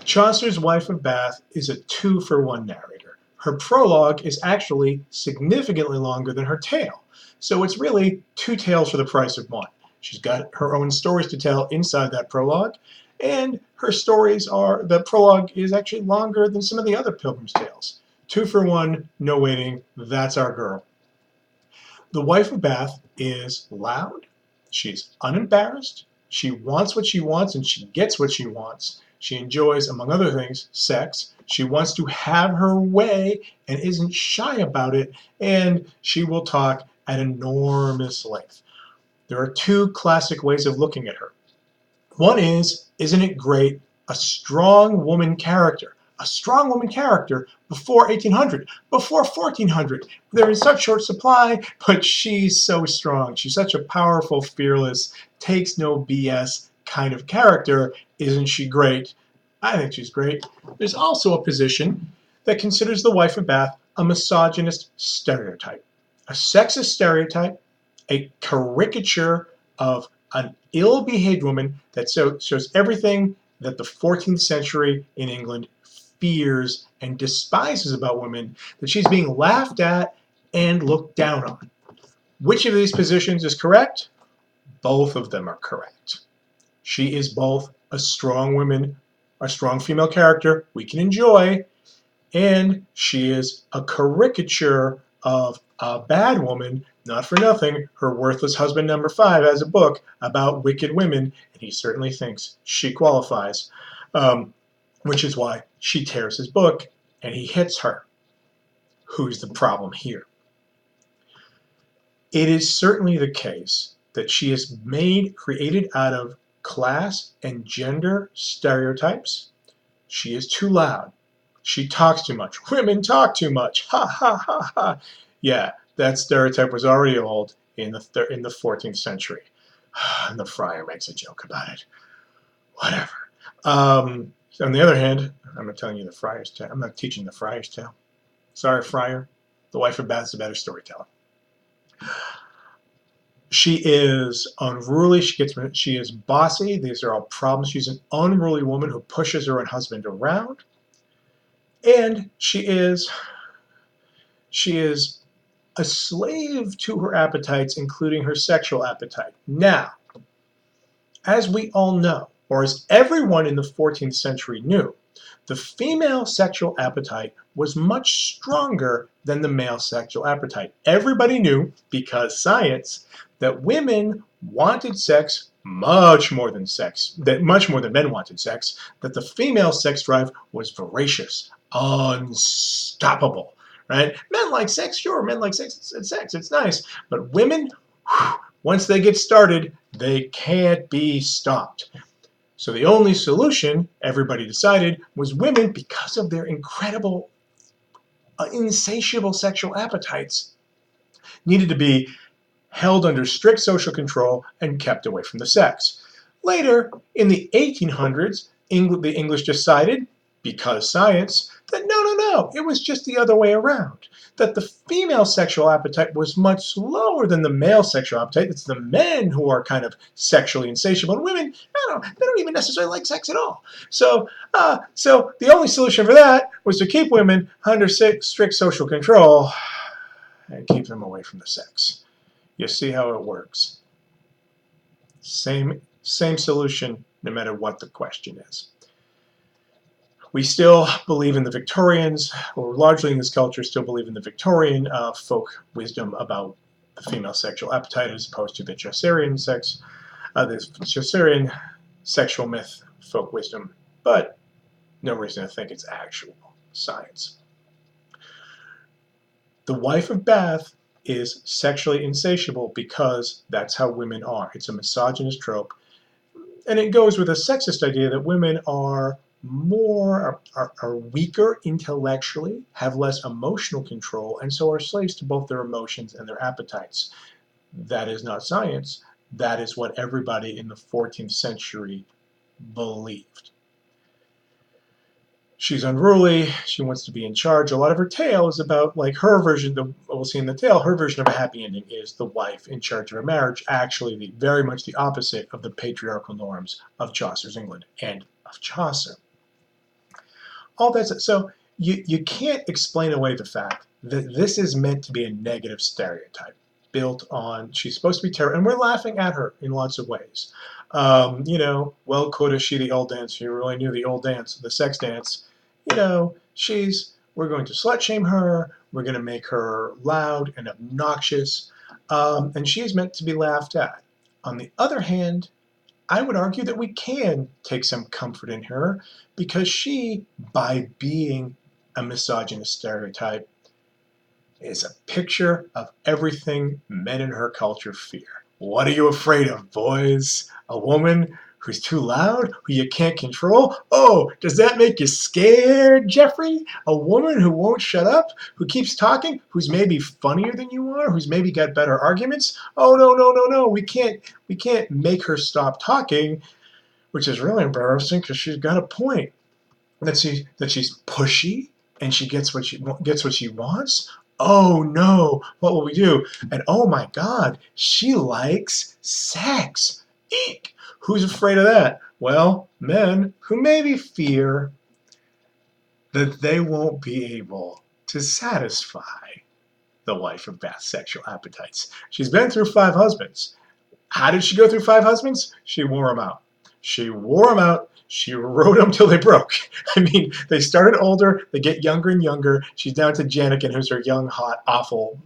Chaucer's Wife of Bath is a two-for-one narrator. Her prologue is actually significantly longer than her tale, so it's really two tales for the price of one. She's got her own stories to tell inside that prologue, and the prologue is actually longer than some of the other Pilgrim's Tales. Two for one, no waiting, that's our girl. The Wife of Bath is loud, she's unembarrassed, she wants what she wants and she gets what she wants. She enjoys, among other things, sex. She wants to have her way and isn't shy about it, and she will talk at enormous length. There are two classic ways of looking at her. One is, isn't it great, a strong woman character? A strong woman character before 1800, before 1400. They're in such short supply, but she's so strong. She's such a powerful, fearless, takes no BS kind of character. Isn't she great? I think she's great. There's also a position that considers the Wife of Bath a misogynist stereotype, a sexist stereotype, a caricature of an ill-behaved woman that shows everything that the 14th century in England fears and despises about women, that she's being laughed at and looked down on. Which of these positions is correct? Both of them are correct. She is both a strong woman, a strong female character we can enjoy, and she is a caricature of a bad woman. Not for nothing, her worthless husband number 5 has a book about wicked women, and he certainly thinks she qualifies, which is why she tears his book and he hits her. Who's the problem here? It is certainly the case that she is created out of class and gender stereotypes. She is too loud. She talks too much. Women talk too much. Ha ha ha ha. Yeah, that stereotype was already old in the 14th century. And the friar makes a joke about it. Whatever. On the other hand, I'm not telling you the friar's tale. I'm not teaching the friar's tale. Sorry, friar. The Wife of Bath is a better storyteller. She is unruly. She is bossy. These are all problems. She's an unruly woman who pushes her own husband around. And she is a slave to her appetites, including her sexual appetite. Now, as we all know, or as everyone in the 14th century knew, the female sexual appetite was much stronger than the male sexual appetite. Everybody knew, because science, that women wanted sex much more than men wanted sex, that the female sex drive was voracious, unstoppable, right? Men like sex, sure, men like sex, it's nice, but women, once they get started, they can't be stopped. So the only solution, everybody decided, was women, because of their incredible, insatiable sexual appetites, needed to be held under strict social control and kept away from the sex. Later, in the 1800s, the English decided, because science, that no, it was just the other way around. That the female sexual appetite was much lower than the male sexual appetite. It's the men who are kind of sexually insatiable, and women, they don't even necessarily like sex at all. So the only solution for that was to keep women under strict social control and keep them away from the sex. You see how it works. Same solution, no matter what the question is. We still believe in the Victorians, or largely in this culture still believe in the Victorian folk wisdom about the female sexual appetite, as opposed to the Chaucerian sexual myth folk wisdom, but no reason to think it's actual science. The Wife of Bath is sexually insatiable because that's how women are. It's a misogynist trope, and it goes with a sexist idea that women are weaker intellectually, have less emotional control, and so are slaves to both their emotions and their appetites. That is not science. That is what everybody in the 14th century believed. She's unruly. She wants to be in charge. A lot of her tale is about, like, her version, we'll see in the tale, her version of a happy ending is the wife in charge of a marriage, actually very much the opposite of the patriarchal norms of Chaucer's England and of Chaucer. all that's so you can't explain away the fact that this is meant to be a negative stereotype built on she's supposed to be terrible, and we're laughing at her in lots of ways. Well, coulda she the old dance? You really knew the old dance, the sex dance. We're going to slut shame her. We're going to make her loud and obnoxious, and she is meant to be laughed at. On the other hand, I would argue that we can take some comfort in her because she, by being a misogynist stereotype, is a picture of everything men in her culture fear. What are you afraid of, boys? A woman who's too loud, who you can't control? Oh, does that make you scared, Jeffrey? A woman who won't shut up, who keeps talking, who's maybe funnier than you are, who's maybe got better arguments? Oh, no, no, no, no. We can't make her stop talking, which is really embarrassing because she's got a point. That she's pushy and she gets what she wants. Oh no, what will we do? And oh my God, she likes sex. Eek! Who's afraid of that? Well, men who maybe fear that they won't be able to satisfy the wife of Beth's sexual appetites. She's been through 5 husbands. How did she go through 5 husbands? She wore them out. She wore them out. She rode them till they broke. I mean, they started older, they get younger and younger. She's down to Janikin, who's her young, hot, awful,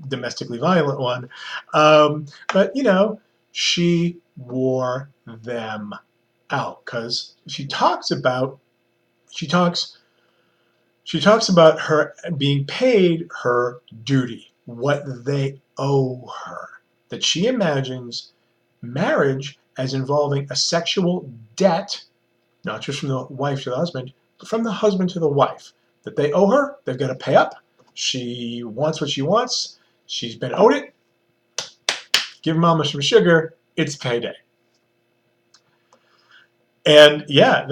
domestically violent one. But, she wore them out because she talks about her being paid her duty, what they owe her, that she imagines marriage as involving a sexual debt, not just from the wife to the husband, but from the husband to the wife, that they owe her, they've got to pay up. She wants what she wants. She's been owed it. Give mama some sugar. It's payday. And yeah,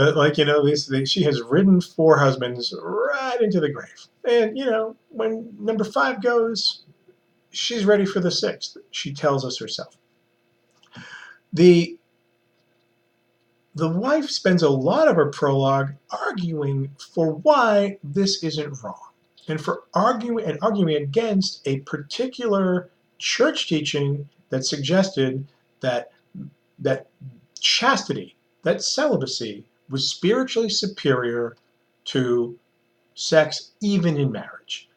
she has ridden 4 husbands right into the grave. And, when number 5 goes, she's ready for the 6th. She tells us herself. The wife spends a lot of her prologue arguing for why this isn't wrong, and for arguing against a particular church teaching that suggested that chastity, that celibacy, was spiritually superior to sex even in marriage.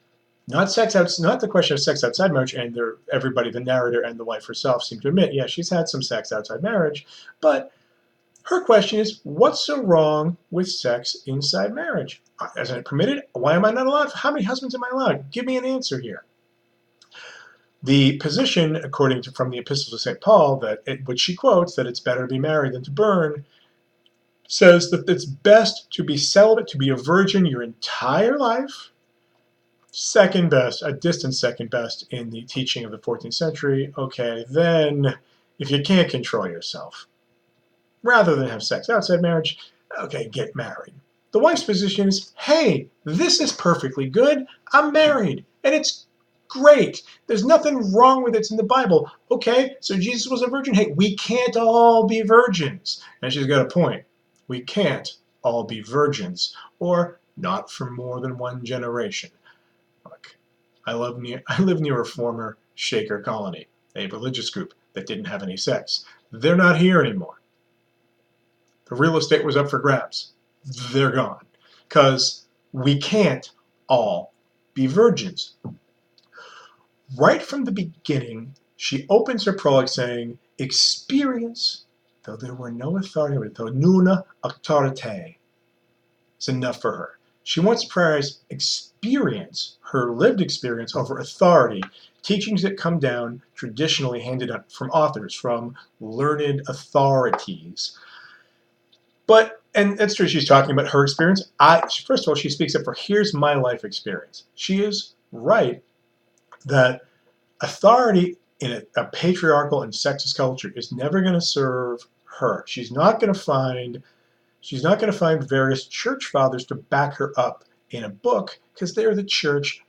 Not the question of sex outside marriage, and everybody, the narrator and the wife herself, seem to admit, yeah, she's had some sex outside marriage, but her question is, what's so wrong with sex inside marriage? Isn't it permitted? Why am I not allowed? How many husbands am I allowed? Give me an answer here. The position, according to from the epistles of St. Paul, which she quotes, that it's better to be married than to burn, says that it's best to be celibate, to be a virgin your entire life. Second best, a distant second best in the teaching of the 14th century. Okay, then if you can't control yourself, rather than have sex outside marriage, okay, get married. The wife's position is, hey, this is perfectly good. I'm married, and it's great. There's nothing wrong with it. It's in the Bible. Okay, so Jesus was a virgin. Hey, we can't all be virgins. And she's got a point. We can't all be virgins, or not for more than one generation. Look, I live near a former Shaker colony, a religious group that didn't have any sex. They're not here anymore. The real estate was up for grabs. They're gone. Because we can't all be virgins. Right from the beginning, she opens her prologue saying, experience, though there were no authority, though nuna authorite, is enough for her. She wants to prioritize experience, her lived experience, over authority, teachings that come down traditionally handed up from authors, from learned authorities. And that's true, she's talking about her experience. First of all, she speaks up for, here's my life experience. She is right that authority in a patriarchal and sexist culture is never going to serve her. She's not going to find various church fathers to back her up in a book because they're the church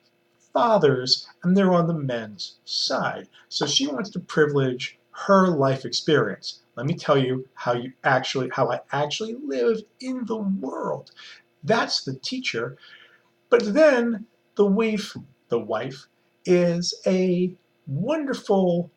fathers and they're on the men's side. So she wants to privilege her life experience. Let me tell you how I actually live in the world. That's the teacher. But then the wife is a wonderful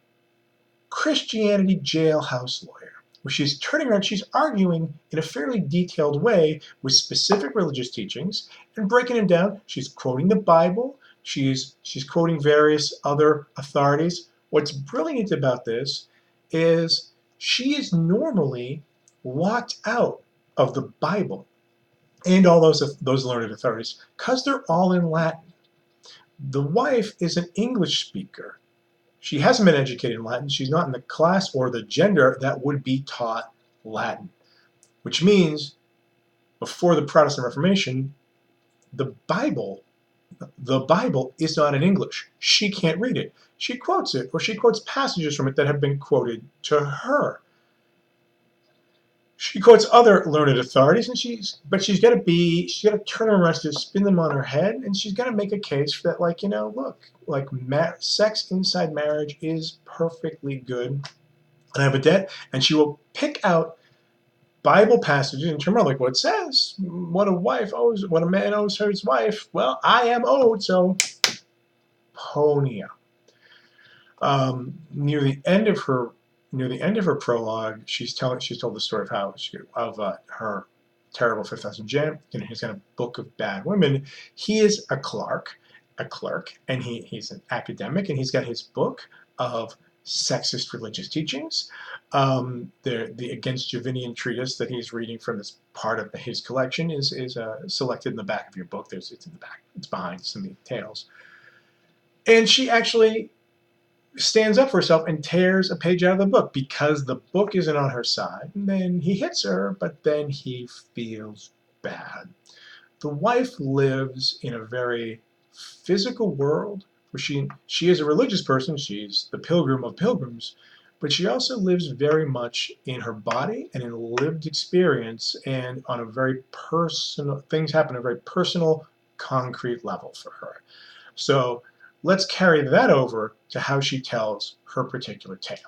Christianity jailhouse lawyer, where she's turning around, she's arguing in a fairly detailed way with specific religious teachings and breaking them down. She's quoting the Bible, she's quoting various other authorities. What's brilliant about this is she is normally locked out of the Bible and all those learned authorities because they're all in Latin. The wife is an English speaker. She hasn't been educated in Latin. She's not in the class or the gender that would be taught Latin, which means before the Protestant Reformation, the Bible, the Bible is not in English. She can't read it. She quotes it, or she quotes passages from it that have been quoted to her. She quotes other learned authorities, and she's got to turn around to spin them on her head, and she's got to make a case for that, like, look, like sex inside marriage is perfectly good. And I have a debt, and she will pick out Bible passages and turn around like, what it says, what a man owes his wife. Well, I am owed, so pony up. Near the end of her prologue, she's told the story of how her terrible fifth husband Jim. He's got a book of bad women. He is a clerk, and he's an academic, and he's got his book of sexist religious teachings. The Against Jovinian treatise that he's reading from this part of his collection is selected in the back of your book. It's in the back. It's behind some details. And she actually stands up for herself and tears a page out of the book because the book isn't on her side. And then he hits her, but then he feels bad. The wife lives in a very physical world where she is a religious person. She's the pilgrim of pilgrims, but she also lives very much in her body and in lived experience, and on a very personal, things happen on a very personal, concrete level for her. So let's carry that over to how she tells her particular tale.